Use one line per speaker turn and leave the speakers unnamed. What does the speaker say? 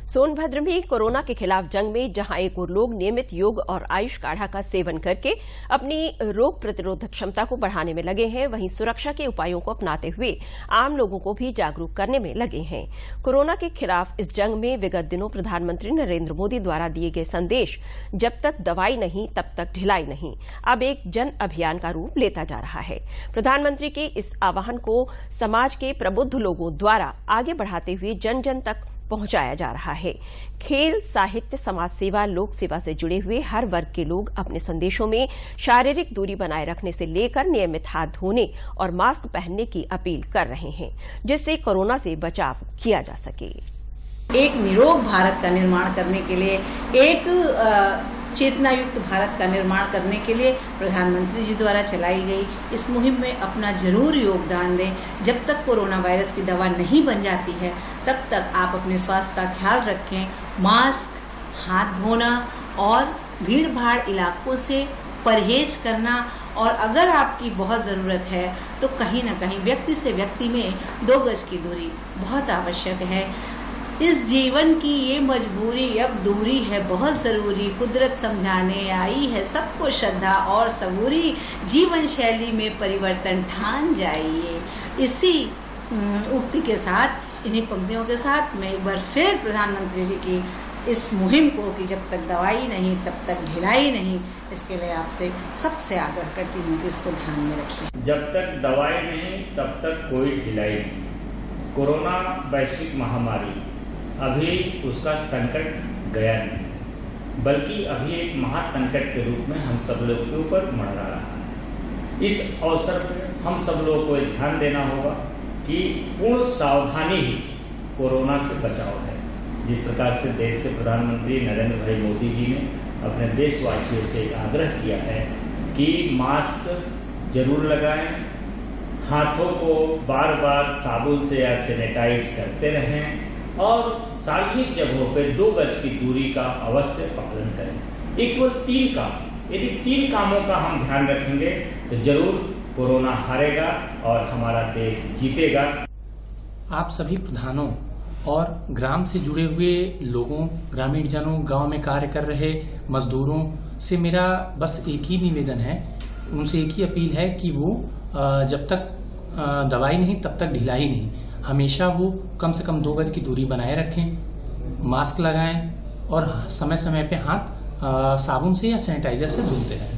सोनभद्र में कोरोना के खिलाफ जंग में जहां एक ओर लोग नियमित योग और आयुष काढ़ा का सेवन करके अपनी रोग प्रतिरोधक क्षमता को बढ़ाने में लगे हैं, वहीं सुरक्षा के उपायों को अपनाते हुए आम लोगों को भी जागरूक करने में लगे हैं। कोरोना के खिलाफ इस जंग में विगत दिनों प्रधानमंत्री नरेंद्र मोदी द्वारा दिए गए संदेश जब तक दवाई नहीं तब तक ढिलाई नहीं अब एक जन अभियान का रूप लेता जा रहा है। प्रधानमंत्री के इस आह्वान को समाज के प्रबुद्ध लोगों द्वारा आगे बढ़ाते हुए जन जन तक पहुंचाया जा रहा है। खेल, साहित्य, समाज सेवा, लोक सेवा से जुड़े हुए हर वर्ग के लोग अपने संदेशों में शारीरिक दूरी बनाए रखने से लेकर नियमित हाथ धोने और मास्क पहनने की अपील कर रहे हैं, जिससे कोरोना से बचाव किया जा सके।
एक निरोग भारत का निर्माण करने के लिए, एक चेतना युक्त भारत का निर्माण करने के लिए प्रधानमंत्री जी द्वारा चलाई गई इस मुहिम में अपना जरूर योगदान दें। जब तक कोरोना वायरस की दवा नहीं बन जाती है तब तक आप अपने स्वास्थ्य का ख्याल रखें। मास्क, हाथ धोना और भीड़ भाड़ इलाकों से परहेज करना, और अगर आपकी बहुत ज़रूरत है तो कहीं न कहीं व्यक्ति से व्यक्ति में 2 गज की दूरी बहुत आवश्यक है। इस जीवन की ये मजबूरी अब दूरी है बहुत ज़रूरी, कुदरत समझाने आई है सबको श्रद्धा और सबूरी, जीवन शैली में परिवर्तन ठान जाइए। इसी उक्ति के साथ, इन्हीं पंक्तियों के साथ मैं एक बार फिर प्रधानमंत्री जी की इस मुहिम को कि जब तक दवाई नहीं तब तक ढिलाई नहीं, इसके लिए आपसे सबसे आग्रह करती हूँ कि इसको ध्यान में रखिए।
जब तक दवाई नहीं तब तक कोई ढिलाई नहीं। कोरोना वैश्विक महामारी अभी उसका संकट गया नहीं, बल्कि अभी एक महासंकट के रूप में हम सब लोग के ऊपर मंडरा रहा है। इस अवसर पर हम सब लोगों को ध्यान देना होगा कि पूर्ण सावधानी ही कोरोना से बचाव है। जिस प्रकार से देश के प्रधानमंत्री नरेंद्र भाई मोदी जी ने अपने देशवासियों से आग्रह किया है कि मास्क जरूर लगाएं, हाथों को बार बार साबुन से या सैनिटाइज करते रहें और सार्वजनिक जगहों पर 2 गज की दूरी का अवश्य पालन करें। एक केवल 3 काम, यदि 3 कामों का हम ध्यान रखेंगे तो जरूर कोरोना हारेगा और हमारा देश जीतेगा।
आप सभी प्रधानों और ग्राम से जुड़े हुए लोगों, ग्रामीण जनों, गांव में कार्य कर रहे मजदूरों से मेरा बस एक ही निवेदन है, उनसे एक ही अपील है कि वो जब तक दवाई नहीं तब तक ढिलाई नहीं, हमेशा वो कम से कम 2 गज की दूरी बनाए रखें, मास्क लगाएं और समय समय पे हाथ साबुन से या सैनिटाइजर से धोते रहें।